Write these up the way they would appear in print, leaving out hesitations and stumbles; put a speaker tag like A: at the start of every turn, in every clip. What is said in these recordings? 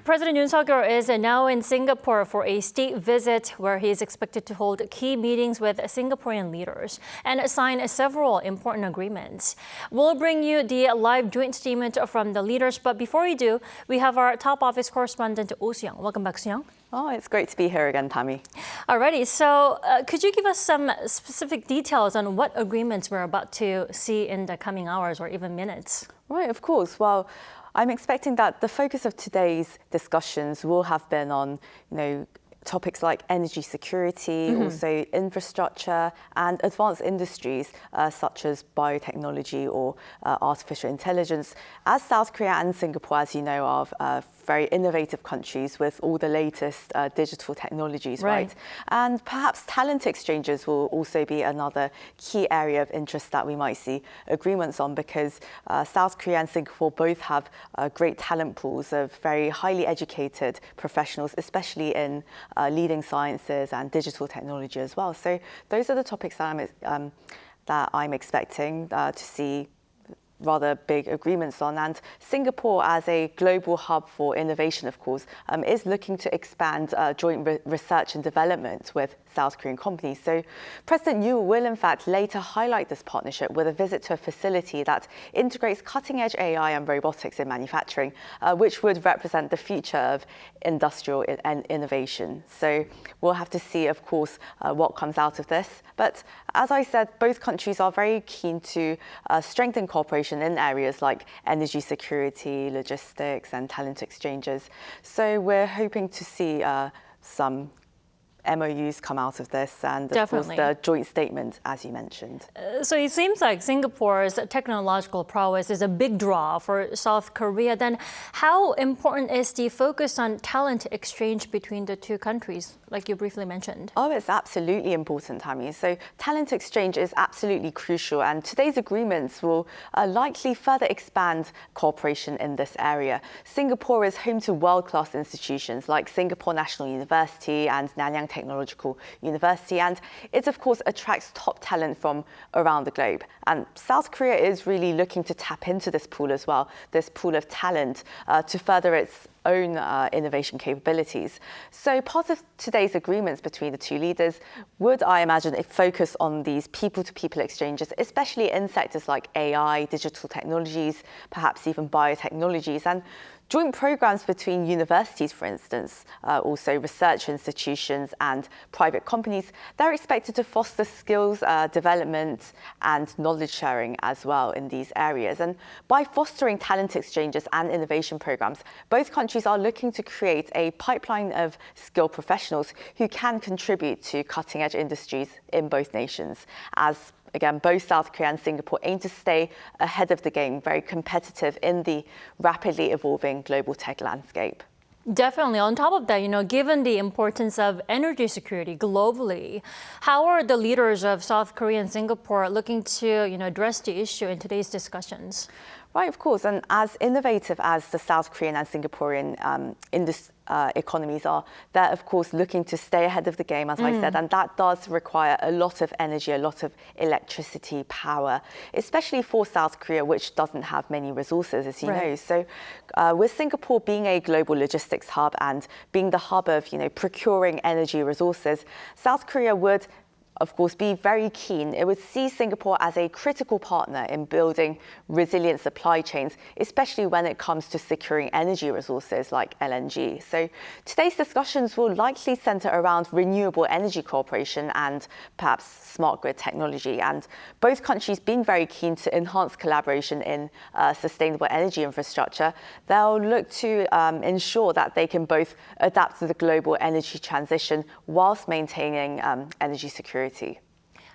A: President Yoon Suk-yeol is now in Singapore for a state visit where he is expected to hold key meetings with Singaporean leaders and sign several important agreements. We'll bring you the live joint statement from the leaders, but before we do, we have our top office correspondent, Oh Soo-young. Welcome back, Soo-young.
B: Oh, it's great to be here again, Tammy.
A: Alrighty, so could you give us some specific details on what agreements we're about to see in the coming hours or even minutes?
B: Right, of course. Well, I'm expecting that the focus of today's discussions will have been on, topics like energy security, also infrastructure and advanced industries such as biotechnology or artificial intelligence. As South Korea and Singapore, as you know, are very innovative countries with all the latest digital technologies, right? And perhaps talent exchanges will also be another key area of interest that we might see agreements on, because South Korea and Singapore both have great talent pools of very highly educated professionals, especially in leading sciences and digital technology as well. So those are the topics that I'm expecting to see rather big agreements on. And Singapore, as a global hub for innovation, of course, is looking to expand joint research and development with South Korean companies. So President Yoon will in fact later highlight this partnership with a visit to a facility that integrates cutting-edge AI and robotics in manufacturing, which would represent the future of industrial innovation. So we'll have to see, of course, what comes out of this. But as I said, both countries are very keen to strengthen cooperation in areas like energy security, logistics and talent exchanges. So we're hoping to see some MOUs come out of this, and of course the joint statement, as you mentioned.
A: So it seems like Singapore's technological prowess is a big draw for South Korea. Then how important is the focus on talent exchange between the two countries, like you briefly mentioned?
B: Oh, it's absolutely important, Tammy. So talent exchange is absolutely crucial, and today's agreements will likely further expand cooperation in this area. Singapore is home to world-class institutions like Singapore National University and Nanyang Technological University, and it of course attracts top talent from around the globe. And South Korea is really looking to tap into this pool as well, this pool of talent, to further its own innovation capabilities. So part of today's agreements between the two leaders would, I imagine, focus on these people-to-people exchanges, especially in sectors like AI, digital technologies, perhaps even biotechnologies, and joint programs between universities, for instance, also research institutions and private companies. They're expected to foster skills development and knowledge sharing as well in these areas. And by fostering talent exchanges and innovation programs, both countries are looking to create a pipeline of skilled professionals who can contribute to cutting-edge industries in both nations, as again, both South Korea and Singapore aim to stay ahead of the game, very competitive in the rapidly evolving global tech landscape.
A: Definitely. On top of that, given the importance of energy security globally, how are the leaders of South Korea and Singapore looking to, address the issue in today's discussions?
B: Right, of course. And as innovative as the South Korean and Singaporean economies are, they're of course looking to stay ahead of the game, as I said, and that does require a lot of energy, a lot of electricity, power, especially for South Korea, which doesn't have many resources, as you know. So with Singapore being a global logistics hub and being the hub of, procuring energy resources, South Korea would of course, be very keen. It would see Singapore as a critical partner in building resilient supply chains, especially when it comes to securing energy resources like LNG. So today's discussions will likely center around renewable energy cooperation and perhaps smart grid technology. And both countries being very keen to enhance collaboration in sustainable energy infrastructure, they'll look to ensure that they can both adapt to the global energy transition whilst maintaining energy security.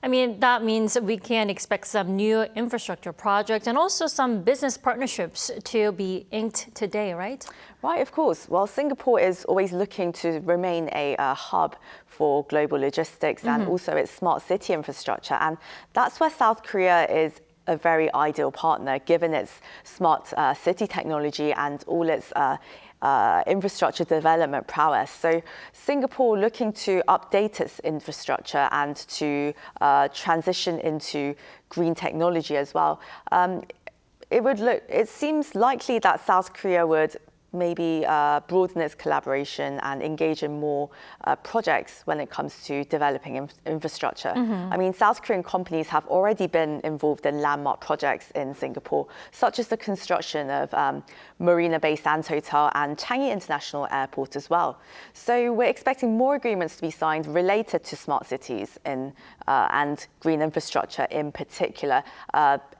A: I mean, that means we can expect some new infrastructure projects and also some business partnerships to be inked today, right?
B: Right, of course. Well, Singapore is always looking to remain a hub for global logistics and also its smart city infrastructure. And that's where South Korea is a very ideal partner, given its smart city technology and all its infrastructure development prowess. So Singapore looking to update its infrastructure and to transition into green technology as well. It seems likely that South Korea would maybe broaden its collaboration and engage in more projects when it comes to developing infrastructure. I mean, South Korean companies have already been involved in landmark projects in Singapore, such as the construction of Marina Bay Sands Hotel and Changi International Airport as well. So we're expecting more agreements to be signed related to smart cities and green infrastructure in particular,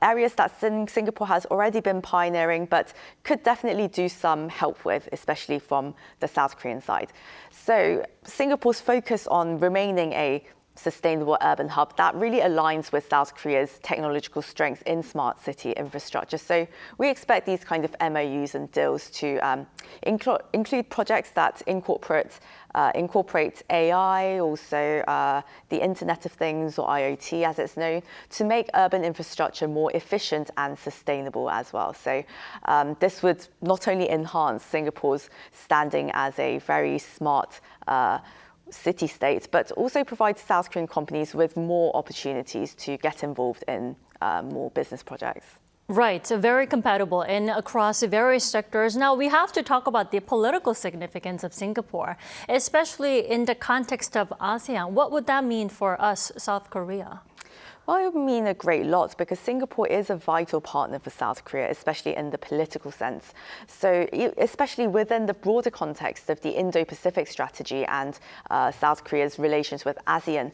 B: areas that Singapore has already been pioneering, but could definitely do some help with, especially from the South Korean side. So Singapore's focus on remaining a sustainable urban hub, that really aligns with South Korea's technological strengths in smart city infrastructure. So we expect these kind of MOUs and deals to include projects that incorporate AI, also the Internet of Things, or IoT as it's known, to make urban infrastructure more efficient and sustainable as well. So this would not only enhance Singapore's standing as a very smart city-state, but also provide South Korean companies with more opportunities to get involved in more business projects.
A: Right, so very compatible in across various sectors. Now, we have to talk about the political significance of Singapore, especially in the context of ASEAN. What would that mean for us, South Korea?
B: Well, it would mean a great lot because Singapore is a vital partner for South Korea, especially in the political sense. So especially within the broader context of the Indo-Pacific strategy and South Korea's relations with ASEAN.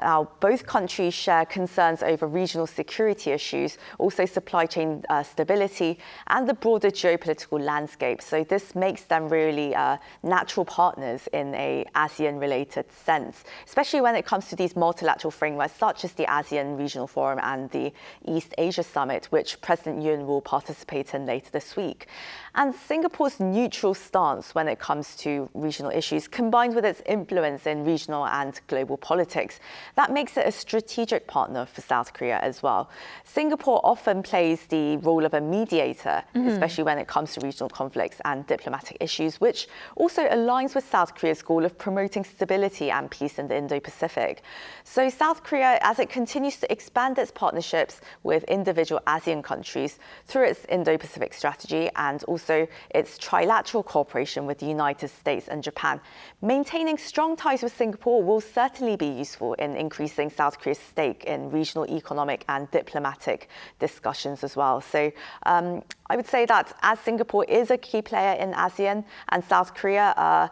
B: Now, both countries share concerns over regional security issues, also supply chain stability, and the broader geopolitical landscape. So this makes them really natural partners in a ASEAN-related sense, especially when it comes to these multilateral frameworks, such as the ASEAN Regional Forum and the East Asia Summit, which President Yoon will participate in later this week. And Singapore's neutral stance when it comes to regional issues, combined with its influence in regional and global politics, that makes it a strategic partner for South Korea as well. Singapore often plays the role of a mediator, especially when it comes to regional conflicts and diplomatic issues, which also aligns with South Korea's goal of promoting stability and peace in the Indo-Pacific. So South Korea, as it continues to expand its partnerships with individual ASEAN countries through its Indo-Pacific strategy and also its trilateral cooperation with the United States and Japan, maintaining strong ties with Singapore will certainly be useful in increasing South Korea's stake in regional economic and diplomatic discussions as well. So I would say that as Singapore is a key player in ASEAN and South Korea,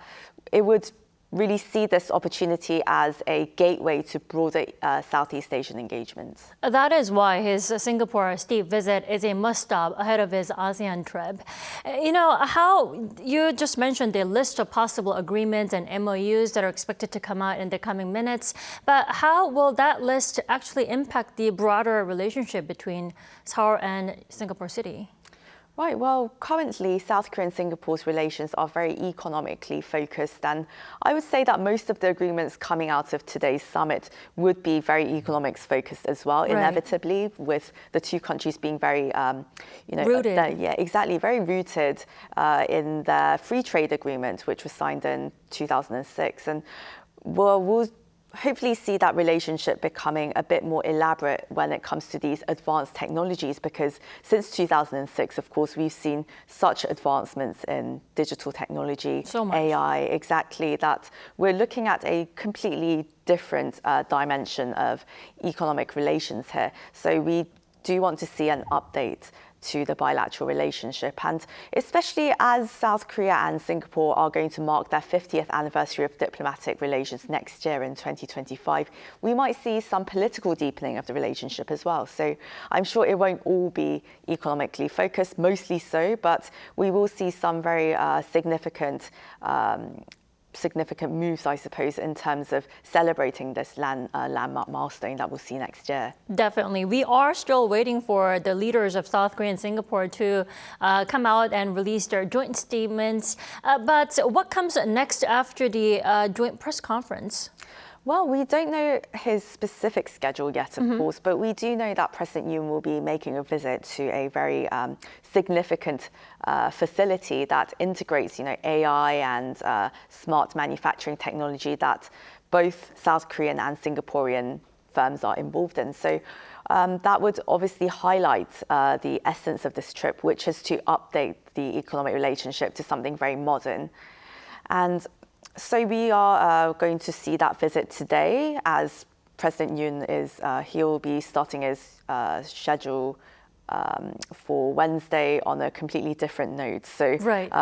B: it would really see this opportunity as a gateway to broader Southeast Asian engagements.
A: That is why his Singapore state visit is a must-stop ahead of his ASEAN trip. You know, how you just mentioned the list of possible agreements and MOUs that are expected to come out in the coming minutes, but how will that list actually impact the broader relationship between Seoul and Singapore City?
B: Right, well, currently South Korea and Singapore's relations are very economically focused, and I would say that most of the agreements coming out of today's summit would be very economics focused as well, right. Inevitably, with the two countries being very,
A: rooted.
B: Yeah, exactly, very rooted in the free trade agreement, which was signed in 2006, and we'll hopefully see that relationship becoming a bit more elaborate when it comes to these advanced technologies, because since 2006, of course, we've seen such advancements in digital technology,
A: so much.
B: AI, exactly, that we're looking at a completely different dimension of economic relations here. So we do want to see an update to the bilateral relationship, and especially as South Korea and Singapore are going to mark their 50th anniversary of diplomatic relations next year in 2025, we might see some political deepening of the relationship as well. So I'm sure it won't all be economically focused, mostly so, but we will see some very significant moves, I suppose, in terms of celebrating this landmark milestone that we'll see next year.
A: Definitely. We are still waiting for the leaders of South Korea and Singapore to come out and release their joint statements. But what comes next after the joint press conference?
B: Well, we don't know his specific schedule yet, of course, but we do know that President Yoon will be making a visit to a very significant facility that integrates, AI and smart manufacturing technology that both South Korean and Singaporean firms are involved in. So that would obviously highlight the essence of this trip, which is to update the economic relationship to something very modern. And so we are going to see that visit today, as President Yoon he'll be starting his schedule for Wednesday on a completely different note. So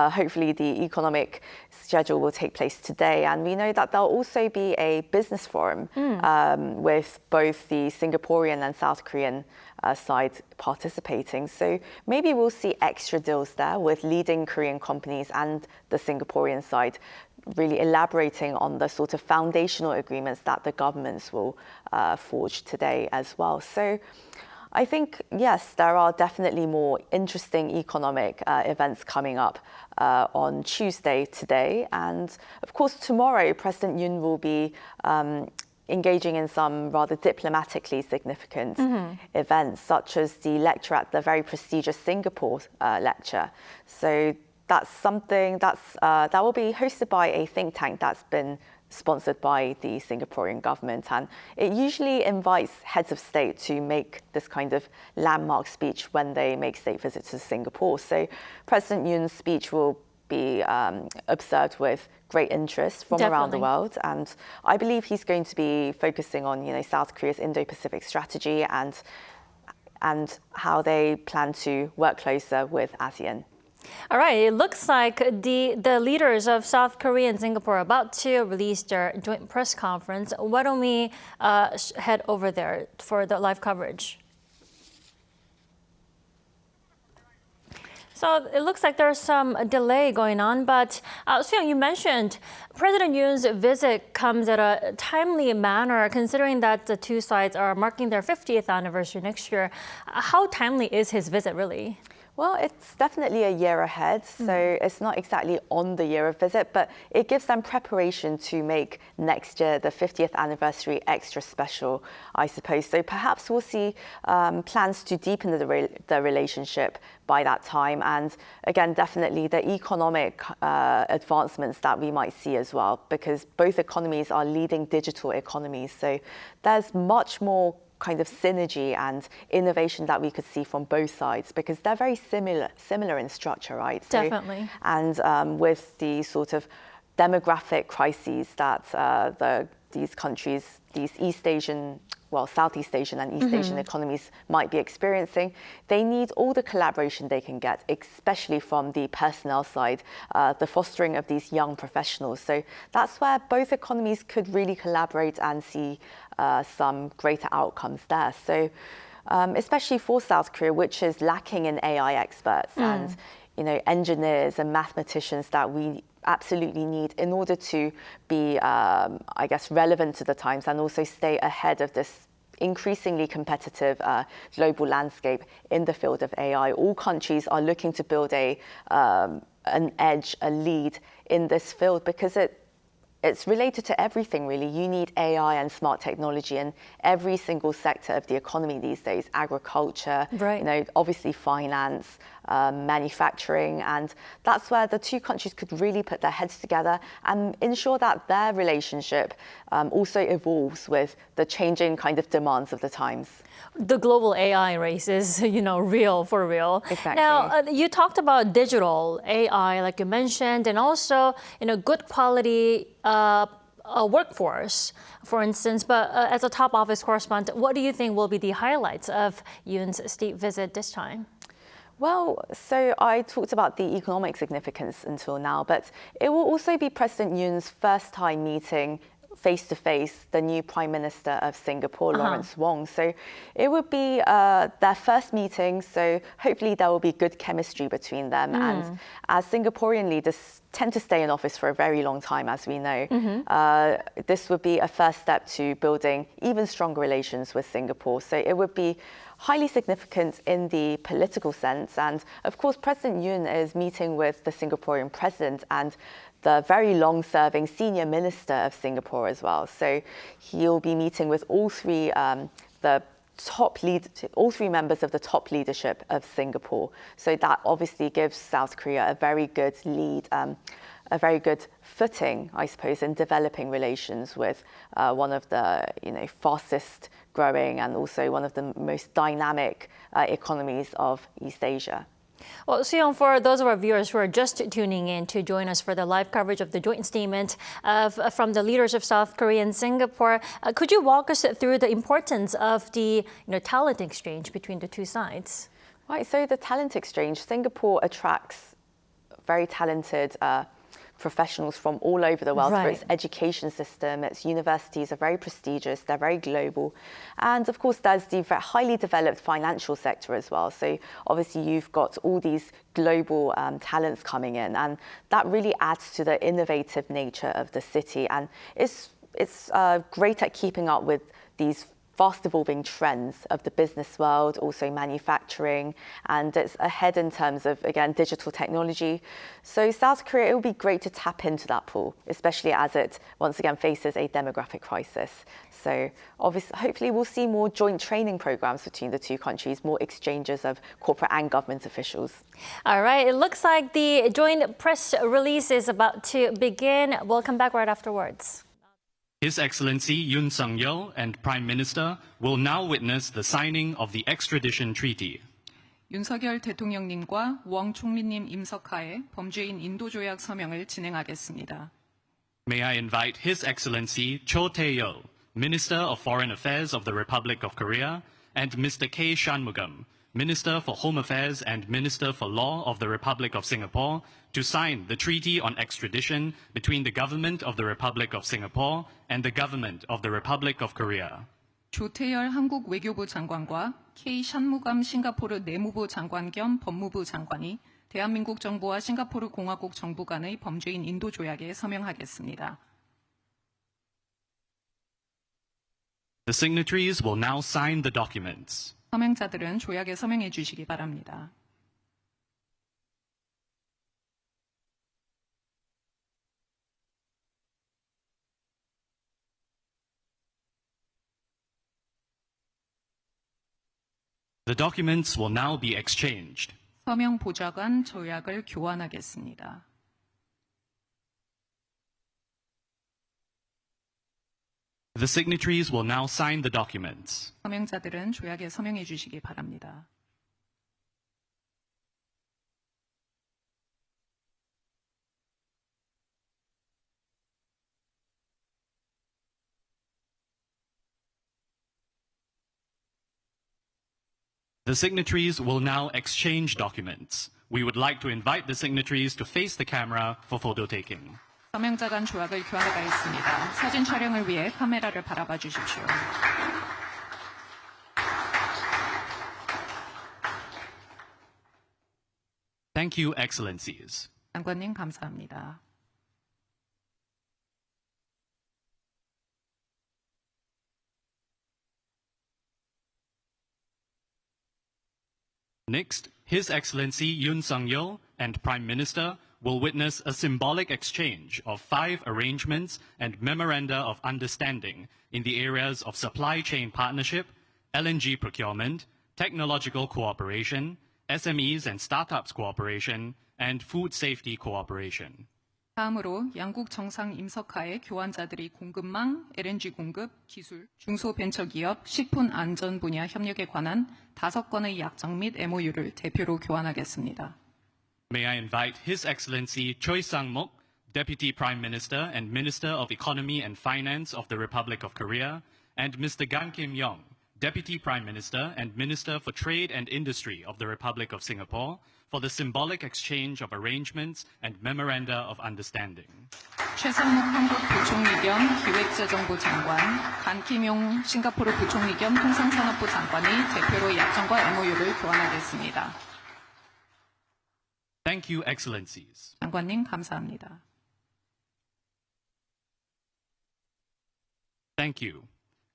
B: hopefully the economic schedule will take place today. And we know that there'll also be a business forum with both the Singaporean and South Korean side participating. So maybe we'll see extra deals there with leading Korean companies and the Singaporean side really elaborating on the sort of foundational agreements that the governments will forge today as well. So I think, yes, there are definitely more interesting economic events coming up on Tuesday today. And of course, tomorrow, President Yoon will be engaging in some rather diplomatically significant events, such as the lecture at the very prestigious Singapore lecture. So that's something that will be hosted by a think tank that's been sponsored by the Singaporean government. And it usually invites heads of state to make this kind of landmark speech when they make state visits to Singapore. So President Yoon's speech will be observed with great interest from around the world. And I believe he's going to be focusing on, South Korea's Indo-Pacific strategy and how they plan to work closer with ASEAN.
A: All right, it looks like the leaders of South Korea and Singapore are about to release their joint press conference. Why don't we head over there for the live coverage? So it looks like there's some delay going on, but Soo-young, you mentioned President Yoon's visit comes at a timely manner, considering that the two sides are marking their 50th anniversary next year. How timely is his visit, really?
B: Well, it's definitely a year ahead, so it's not exactly on the year of visit, but it gives them preparation to make next year, the 50th anniversary, extra special, I suppose. So perhaps we'll see plans to deepen the relationship by that time. And again, definitely the economic advancements that we might see as well, because both economies are leading digital economies. So there's much more kind of synergy and innovation that we could see from both sides, because they're very similar in structure, right? So,
A: definitely.
B: And with the sort of demographic crises that these countries, these Southeast Asian and East Asian economies might be experiencing, they need all the collaboration they can get, especially from the personnel side, the fostering of these young professionals. So that's where both economies could really collaborate and see some greater outcomes there. So especially for South Korea, which is lacking in AI experts and engineers and mathematicians that we absolutely need in order to be, relevant to the times and also stay ahead of this increasingly competitive global landscape in the field of AI. All countries are looking to build an edge, a lead in this field, because it's related to everything, really. You need AI and smart technology in every single sector of the economy these days. Agriculture, obviously finance, manufacturing. And that's where the two countries could really put their heads together and ensure that their relationship also evolves with the changing kind of demands of the times.
A: The global AI race is, real for real.
B: Exactly.
A: Now, you talked about digital AI, like you mentioned, and also, good quality workforce, for instance. But as a top office correspondent, what do you think will be the highlights of Yoon's state visit this time?
B: Well, so I talked about the economic significance until now, but it will also be President Yoon's first time meeting face-to-face the new Prime Minister of Singapore, Lawrence Wong. So it would be their first meeting, so hopefully there will be good chemistry between them. And as Singaporean leaders tend to stay in office for a very long time, as we know, this would be a first step to building even stronger relations with Singapore. So it would be highly significant in the political sense. And of course, President Yoon is meeting with the Singaporean president and the very long-serving senior minister of Singapore as well. So he'll be meeting with all three members of the top leadership of Singapore. So that obviously gives South Korea a very good lead a very good footing, I suppose, in developing relations with one of the fastest growing and also one of the most dynamic economies of East Asia.
A: Well, Soo-young, for those of our viewers who are just tuning in to join us for the live coverage of the joint statement from the leaders of South Korea and Singapore, could you walk us through the importance of the talent exchange between the two sides?
B: Right, so the talent exchange, Singapore attracts very talented professionals from all over the world.
A: Right.
B: So its education system, its universities are very prestigious, they're very global. And of course, there's the highly developed financial sector as well. So obviously, you've got all these global talents coming in, and that really adds to the innovative nature of the city. And it's great at keeping up with these fast evolving trends of the business world, also manufacturing, and it's ahead in terms of, again, digital technology. So South Korea, it will be great to tap into that pool, especially as it once again faces a demographic crisis. So obviously, hopefully we'll see more joint training programs between the two countries, more exchanges of corporate and government officials.
A: All right, it looks like the joint press release is about to begin. We'll come back right afterwards.
C: His Excellency Yoon Sung-yeol and Prime Minister will now witness the signing of the extradition treaty.
D: 윤석열 대통령님과 웡 총리님 임석하에 범죄인 인도조약 서명을 진행하겠습니다.
C: May I invite His Excellency Cho Tae-yeol, Minister of Foreign Affairs of the Republic of Korea, and Mr. K. Shanmugam, Minister for Home Affairs and Minister for Law of the Republic of Singapore, to sign the Treaty on Extradition between the Government of the Republic of Singapore and the Government of the Republic of Korea.
D: 조태열 한국 외교부 장관과 K. 샨무감 싱가포르 내무부 장관 겸 법무부 장관이 대한민국 정부와 싱가포르 공화국 정부 간의 범죄인 인도 조약에 서명하겠습니다.
C: The signatories will now sign the documents.
D: 서명자들은 조약에 서명해 주시기 바랍니다.
C: The documents will now be exchanged.
D: 서명 보좌관 조약을 교환하겠습니다.
C: The signatories will now sign the documents.
D: 서명자들은 조약에 서명해 주시기 바랍니다.
C: The signatories will now exchange documents. We would like to invite the signatories to face the camera for photo taking.
D: 서명자 간 조약을 교환하겠습니다. 사진 촬영을 위해 카메라를 바라봐 주십시오.
C: Thank you, Excellencies.
D: 장관님 감사합니다.
C: Next, His Excellency Yoon Sung-yeol and Prime Minister will witness a symbolic exchange of 5 arrangements and memoranda of understanding in the areas of supply chain partnership, LNG procurement, technological cooperation, SMEs and startups cooperation, and food safety cooperation.
D: 다음으로 양국 정상 임석하에 교환자들이 공급망, LNG 공급, 기술, 중소벤처기업, 식품 안전 분야 협력에 관한 5건의 약정 및 MOU를 대표로 교환하겠습니다.
C: May I invite His Excellency Choi Sang-mok, Deputy Prime Minister and Minister of Economy and Finance of the Republic of Korea, and Mr. Gan Kim-yong, Deputy Prime Minister and Minister for Trade and Industry of the Republic of Singapore, for the symbolic exchange of arrangements and memoranda of understanding.
D: 최상목 한국 부총리 겸 기획재정부 장관, 간킴용 싱가포르 부총리 겸 통상산업부 장관이 대표로 약정과 MOU를 교환하겠습니다.
C: Thank you, Excellencies.
D: 장관님 감사합니다.
C: Thank you.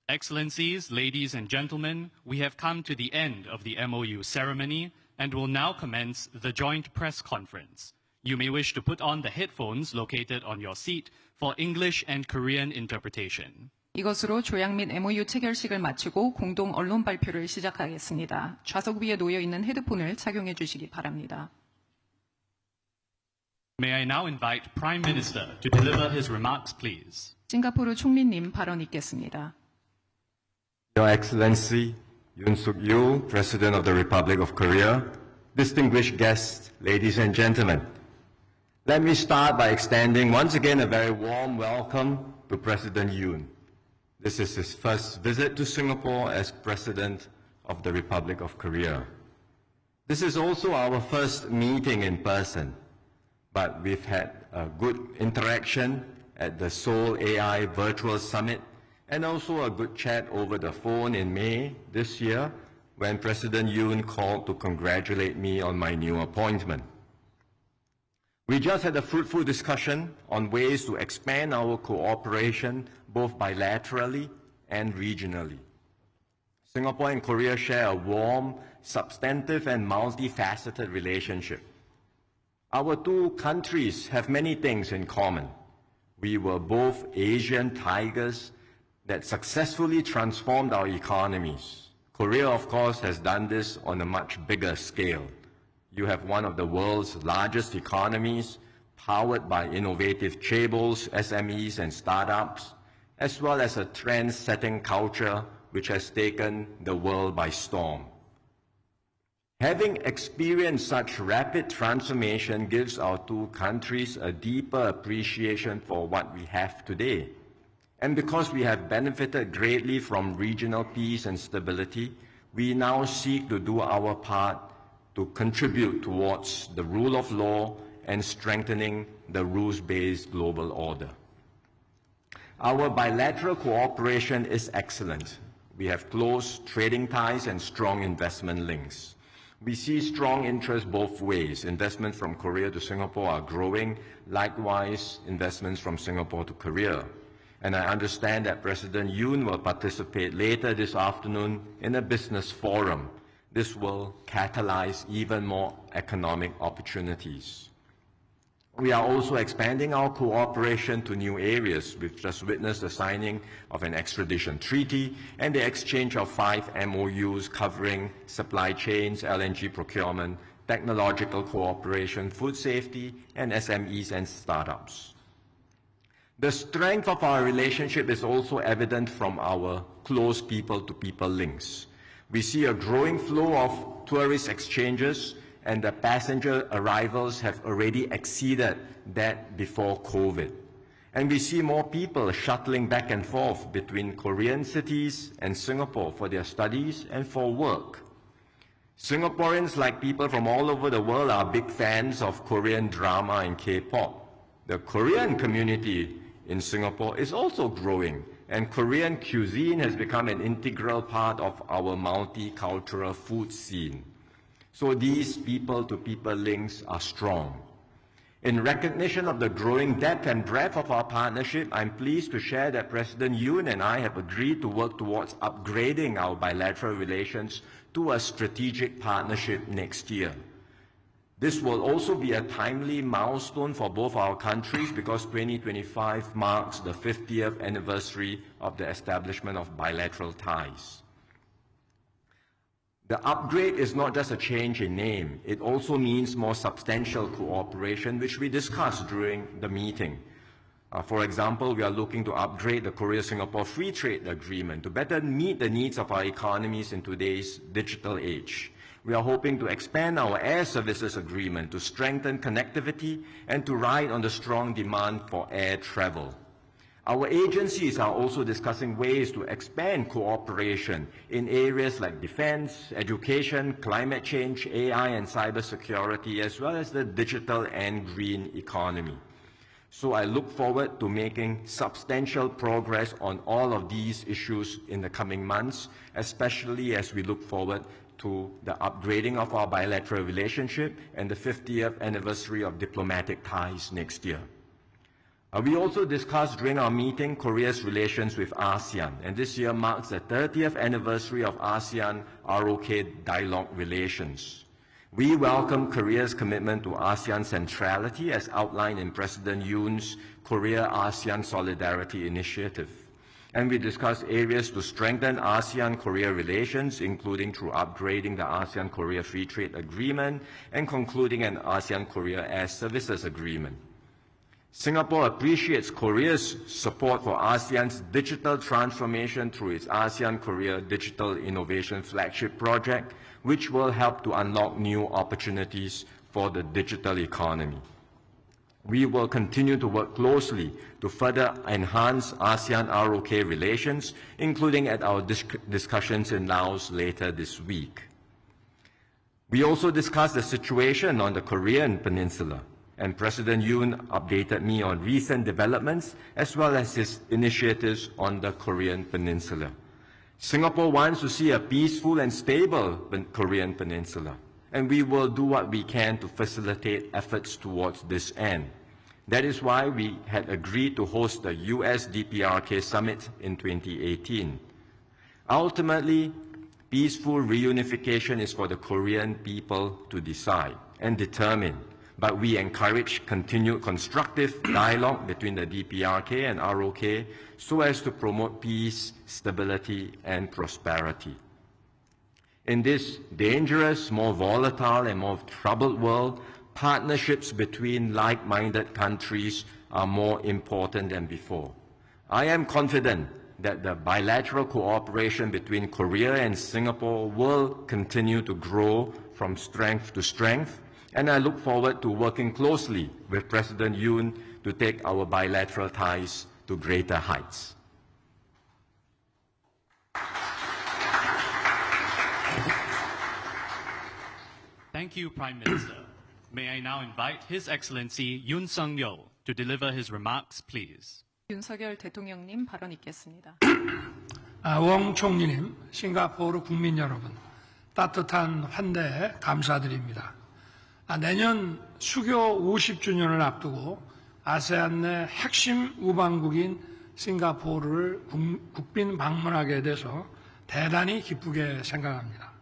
C: Excellencies, ladies and gentlemen, we have come to the end of the MOU ceremony and will now commence the joint press conference. You may wish to put on the headphones located on your seat for English and Korean interpretation.
D: 이것으로 조약 및 MOU 체결식을 마치고 공동 언론 발표를 시작하겠습니다. 좌석 위에 놓여 있는 헤드폰을 착용해 주시기 바랍니다.
C: May I now invite Prime Minister to deliver his remarks, please.
D: 싱가포르 총리님 발언 있겠습니다.
E: Your Excellency, Yoon Suk-yeol, President of the Republic of Korea, distinguished guests, ladies and gentlemen. Let me start by extending once again a very warm welcome to President Yoon. This is his first visit to Singapore as President of the Republic of Korea. This is also our first meeting in person, but we've had a good interaction at the Seoul AI Virtual Summit and also a good chat over the phone in May this year when President Yoon called to congratulate me on my new appointment. We just had a fruitful discussion on ways to expand our cooperation both bilaterally and regionally. Singapore and Korea share a warm, substantive and multifaceted relationship. Our two countries have many things in common. We were both Asian tigers that successfully transformed our economies. Korea, of course, has done this on a much bigger scale. You have one of the world's largest economies, powered by innovative chaebols, SMEs, and startups, as well as a trend-setting culture which has taken the world by storm. Having experienced such rapid transformation gives our two countries a deeper appreciation for what we have today. And because we have benefited greatly from regional peace and stability, we now seek to do our part to contribute towards the rule of law and strengthening the rules-based global order. Our bilateral cooperation is excellent. We have close trading ties and strong investment links. We see strong interest both ways. Investments from Korea to Singapore are growing. Likewise, investments from Singapore to Korea. And I understand that President Yoon will participate later this afternoon in a business forum. This will catalyze even more economic opportunities. We are also expanding our cooperation to new areas. We've just witnessed the signing of an extradition treaty and the exchange of 5 MOUs covering supply chains, LNG procurement, technological cooperation, food safety, and SMEs and startups. The strength of our relationship is also evident from our close people-to-people links. We see a growing flow of tourist exchanges, and the passenger arrivals have already exceeded that before COVID. And we see more people shuttling back and forth between Korean cities and Singapore for their studies and for work. Singaporeans, like people from all over the world, are big fans of Korean drama and K-pop. The Korean community in Singapore is also growing, and Korean cuisine has become an integral part of our multicultural food scene. So these people-to-people links are strong. In recognition of the growing depth and breadth of our partnership, I'm pleased to share that President Yoon and I have agreed to work towards upgrading our bilateral relations to a strategic partnership next year. This will also be a timely milestone for both our countries because 2025 marks the 50th anniversary of the establishment of bilateral ties. The upgrade is not just a change in name. It also means more substantial cooperation, which we discussed during the meeting. For example, we are looking to upgrade the Korea-Singapore Free Trade Agreement to better meet the needs of our economies in today's digital age. We are hoping to expand our air services agreement to strengthen connectivity and to ride on the strong demand for air travel. Our agencies are also discussing ways to expand cooperation in areas like defense, education, climate change, AI and cybersecurity, as well as the digital and green economy. So I look forward to making substantial progress on all of these issues in the coming months, especially as we look forward to the upgrading of our bilateral relationship and the 50th anniversary of diplomatic ties next year. We also discussed during our meeting Korea's relations with ASEAN, and this year marks the 30th anniversary of ASEAN-ROK dialogue relations. We welcome Korea's commitment to ASEAN centrality as outlined in President Yoon's Korea-ASEAN Solidarity Initiative. And we discussed areas to strengthen ASEAN-Korea relations, including through upgrading the ASEAN-Korea Free Trade Agreement and concluding an ASEAN-Korea Air Services Agreement. Singapore appreciates Korea's support for ASEAN's digital transformation through its ASEAN-Korea Digital Innovation Flagship Project, which will help to unlock new opportunities for the digital economy. We will continue to work closely to further enhance ASEAN-ROK relations, including at our discussions in Laos later this week. We also discussed the situation on the Korean Peninsula, and President Yoon updated me on recent developments as well as his initiatives on the Korean Peninsula. Singapore wants to see a peaceful and stable Korean Peninsula, and we will do what we can to facilitate efforts towards this end. That is why we had agreed to host the US DPRK Summit in 2018. Ultimately, peaceful reunification is for the Korean people to decide and determine, but we encourage continued constructive dialogue between the DPRK and ROK so as to promote peace, stability, and prosperity. In this dangerous, more volatile, and more troubled world, partnerships between like-minded countries are more important than before. I am confident that the bilateral cooperation between Korea and Singapore will continue to grow from strength to strength, and I look forward to working closely with President Yoon to take our bilateral ties to greater heights.
C: Thank you, Prime Minister. May I now invite His Excellency Yoon Sung-yeol to deliver his remarks, please.
D: 윤석열 대통령님 발언 있겠습니다.
F: 웡 총리님, 싱가포르 국민 여러분, 따뜻한 환대에 감사드립니다. 내년 수교 50주년을 앞두고 아세안 내 핵심 우방국인 싱가포르를 국빈 방문하게 돼서 대단히 기쁘게 생각합니다.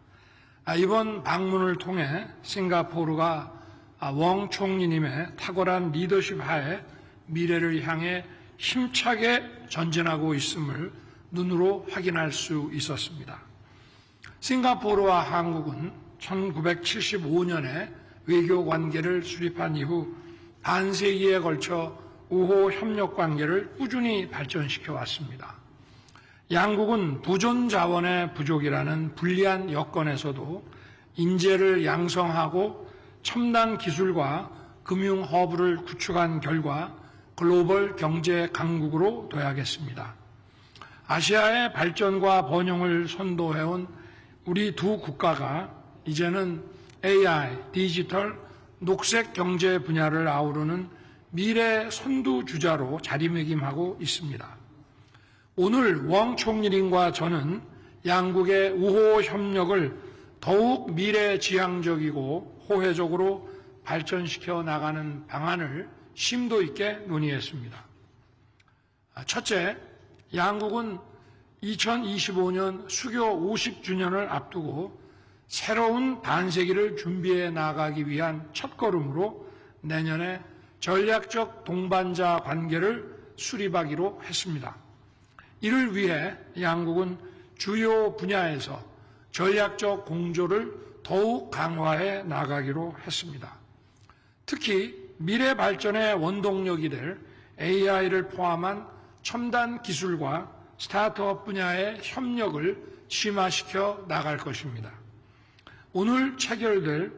F: 이번 방문을 통해 싱가포르가 웡 총리님의 탁월한 리더십 하에 미래를 향해 힘차게 전진하고 있음을 눈으로 확인할 수 있었습니다. 싱가포르와 한국은 1975년에 외교 관계를 수립한 이후 반세기에 걸쳐 우호 협력 관계를 꾸준히 발전시켜 왔습니다. 양국은 부존 자원의 부족이라는 불리한 여건에서도 인재를 양성하고 첨단 기술과 금융 허브를 구축한 결과 글로벌 경제 강국으로 도약했습니다. 아시아의 발전과 번영을 선도해온 우리 두 국가가 이제는 AI, 디지털, 녹색 경제 분야를 아우르는 미래 선두주자로 자리매김하고 있습니다. 오늘 웡 총리님과 저는 양국의 우호 협력을 더욱 미래지향적이고 호혜적으로 발전시켜 나가는 방안을 심도 있게 논의했습니다. 첫째, 양국은 2025년 수교 50주년을 앞두고 새로운 반세기를 준비해 나가기 위한 첫걸음으로 내년에 전략적 동반자 관계를 수립하기로 했습니다. 이를 위해 양국은 주요 분야에서 전략적 공조를 더욱 강화해 나가기로 했습니다. 특히 미래 발전의 원동력이 될 AI를 포함한 첨단 기술과 스타트업 분야의 협력을 심화시켜 나갈 것입니다. 오늘 체결될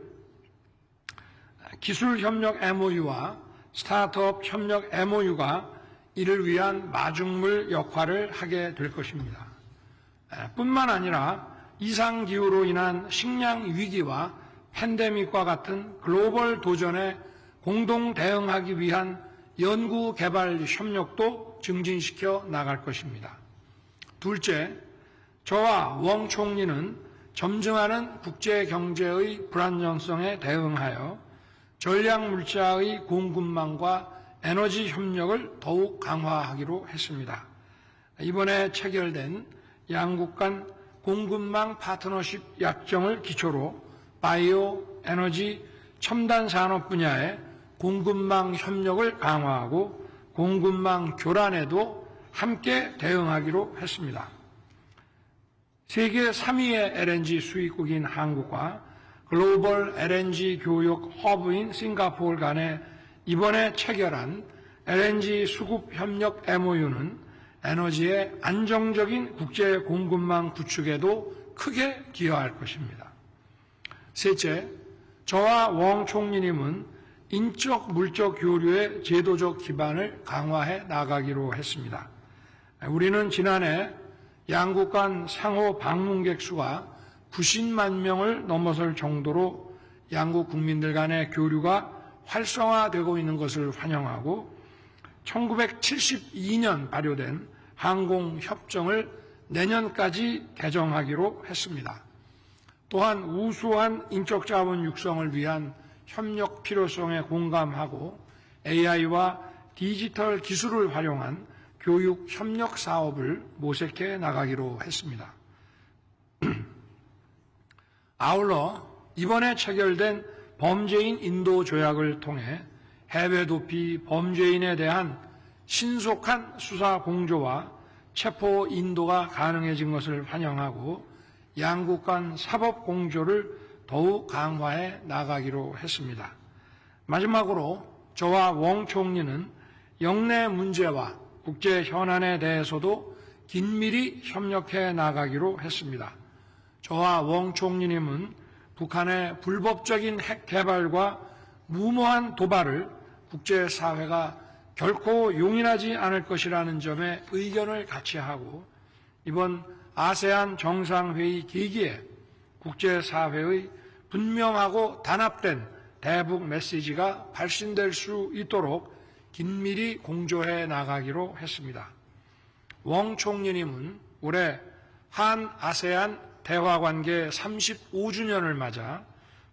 F: 기술협력 MOU와 스타트업 협력 MOU가 이를 위한 마중물 역할을 하게 될 것입니다. 뿐만 아니라 이상기후로 인한 식량 위기와 팬데믹과 같은 글로벌 도전에 공동 대응하기 위한 연구 개발 협력도 증진시켜 나갈 것입니다. 둘째, 저와 웡 총리는 점증하는 국제 경제의 불안정성에 대응하여 전략 물자의 공급망과 에너지 협력을 더욱 강화하기로 했습니다. 이번에 체결된 양국 간 공급망 파트너십 약정을 기초로 바이오, 에너지, 첨단 산업 분야의 공급망 협력을 강화하고 공급망 교란에도 함께 대응하기로 했습니다. 세계 3위의 LNG 수입국인 한국과 글로벌 LNG 교역 허브인 싱가포르 간에 이번에 체결한 LNG 수급 협력 MOU는 에너지의 안정적인 국제 공급망 구축에도 크게 기여할 것입니다. 셋째, 저와 웡 총리님은 인적 물적 교류의 제도적 기반을 강화해 나가기로 했습니다. 우리는 지난해 양국 간 상호 방문객 수가 90만 명을 넘어설 정도로 양국 국민들 간의 교류가 활성화되고 있는 것을 환영하고 1972년 발효된 항공협정을 내년까지 개정하기로 했습니다. 또한 우수한 인적자원 육성을 위한 협력 필요성에 공감하고 AI와 디지털 기술을 활용한 교육 협력 사업을 모색해 나가기로 했습니다. 아울러 이번에 체결된 범죄인 인도 조약을 통해 해외 도피 범죄인에 대한 신속한 수사 공조와 체포 인도가 가능해진 것을 환영하고 양국 간 사법 공조를 더욱 강화해 나가기로 했습니다. 마지막으로 저와 웡 총리는 영내 문제와 국제 현안에 대해서도 긴밀히 협력해 나가기로 했습니다. 저와 웡 총리님은 북한의 불법적인 핵 개발과 무모한 도발을 국제사회가 결코 용인하지 않을 것이라는 점에 의견을 같이 하고 이번 아세안 정상회의 계기에 국제사회의 분명하고 단합된 대북 메시지가 발신될 수 있도록 긴밀히 공조해 나가기로 했습니다. 웡 총리님은 올해 한 아세안 대화관계 35주년을 맞아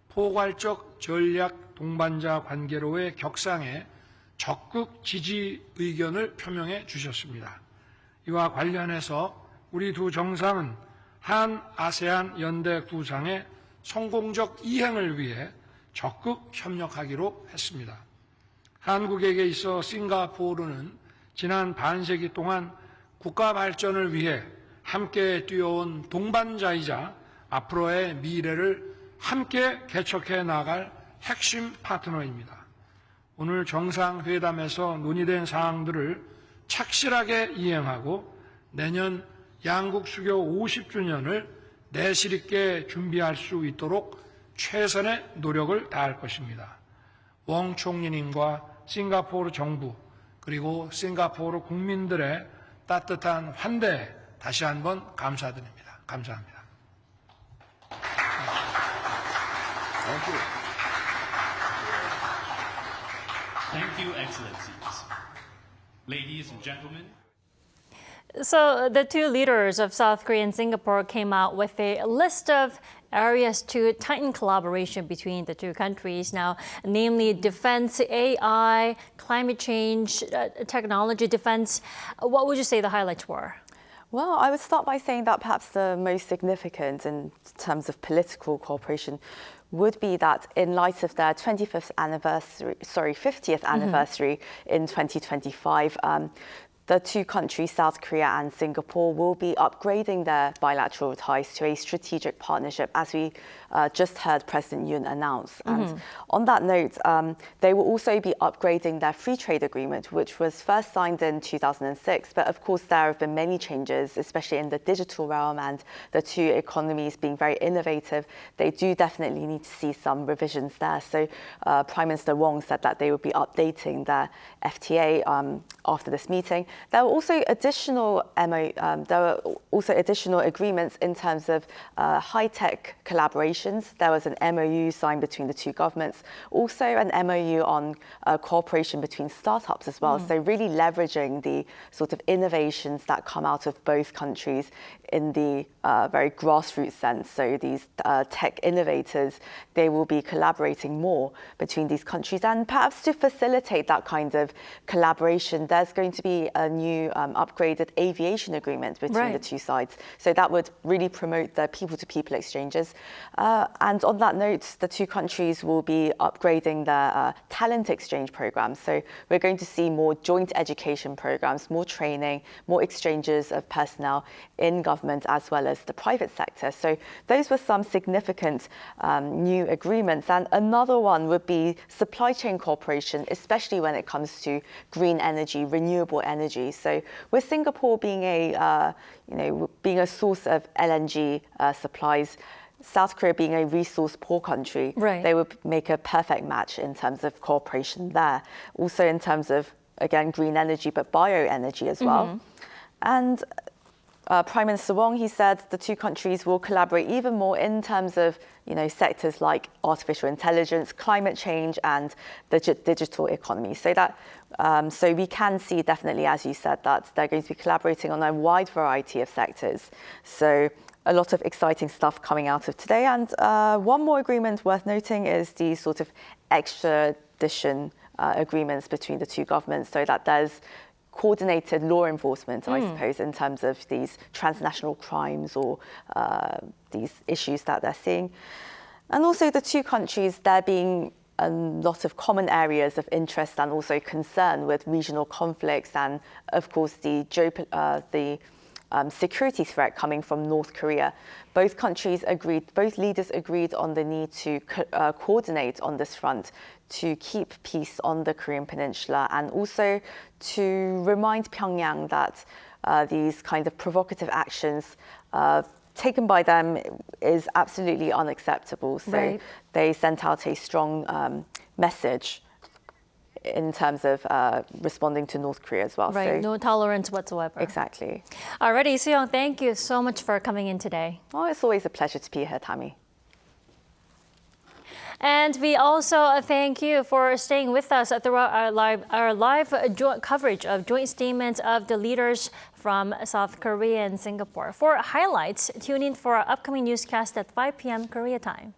F: 포괄적 전략 동반자 관계로의 격상에 적극 지지 의견을 표명해 주셨습니다. 이와 관련해서 우리 두 정상은 한 아세안 연대 구상의 성공적 이행을 위해 적극 협력하기로 했습니다. 한국에게 있어 싱가포르는 지난 반세기 동안 국가 발전을 위해 함께 뛰어온 동반자이자 앞으로의 미래를 함께 개척해 나갈 핵심 파트너입니다. 오늘 정상회담에서 논의된 사항들을 착실하게 이행하고 내년 양국 수교 50주년을 내실 있게 준비할 수 있도록 최선의 노력을 다할 것입니다. 웡 총리님과 싱가포르 정부 그리고 싱가포르 국민들의 따뜻한 환대에 다시 한번 감사드립니다. 감사합니다.
C: Thank you, Excellencies. Ladies and gentlemen.
A: So the two leaders of South Korea and Singapore came out with a list of areas to tighten collaboration between the two countries now, namely defense, AI, climate change, technology defense. What would you say the highlights were?
B: Well, I would start by saying that perhaps the most significant in terms of political cooperation would be that in light of their 50th anniversary in 2025, the two countries, South Korea and Singapore, will be upgrading their bilateral ties to a strategic partnership, as we just heard President Yoon announce. And on that note, they will also be upgrading their free trade agreement, which was first signed in 2006. But of course, there have been many changes, especially in the digital realm, and the two economies being very innovative. They do definitely need to see some revisions there. So Prime Minister Wong said that they will be updating their FTA after this meeting. There were also additional agreements in terms of high-tech collaborations. There was an MOU signed between the two governments, also an MOU on cooperation between startups as well. So really leveraging the sort of innovations that come out of both countries in the very grassroots sense. So these tech innovators, they will be collaborating more between these countries. And perhaps to facilitate that kind of collaboration, there's going to be a new upgraded aviation agreement between the two sides. So that would really promote the people-to-people exchanges. And on that note, the two countries will be upgrading their talent exchange programs. So we're going to see more joint education programs, more training, more exchanges of personnel in government as well as the private sector. So those were some significant new agreements. And another one would be supply chain cooperation, especially when it comes to green energy, renewable energy. So with Singapore being a source of LNG supplies, South Korea being a resource-poor country, they would make a perfect match in terms of cooperation there. Also in terms of, again, green energy, but bioenergy as well. And Prime Minister Wong, he said the two countries will collaborate even more in terms of sectors like artificial intelligence, climate change, and the digital economy. So that so we can see definitely, as you said, that they're going to be collaborating on a wide variety of sectors. So a lot of exciting stuff coming out of today. And one more agreement worth noting is the sort of extradition agreements between the two governments, so that there's coordinated law enforcement, I suppose, in terms of these transnational crimes or these issues that they're seeing. And also the two countries, there being a lot of common areas of interest and also concern with regional conflicts and, of course, the security threat coming from North Korea. Both leaders agreed on the need to coordinate on this front to keep peace on the Korean Peninsula, and also to remind Pyongyang that these kind of provocative actions taken by them is absolutely unacceptable. So they sent out a strong message in terms of responding to North Korea as well.
A: Right,
B: So,
A: no tolerance whatsoever.
B: exactly.
A: Alrighty, Soo-young, thank you so much for coming in today.
B: Oh, it's always a pleasure to be here, Tammy.
A: And we also thank you for staying with us throughout our live coverage of joint statements of the leaders from South Korea and Singapore. For highlights, tune in for our upcoming newscast at 5 p.m. Korea time.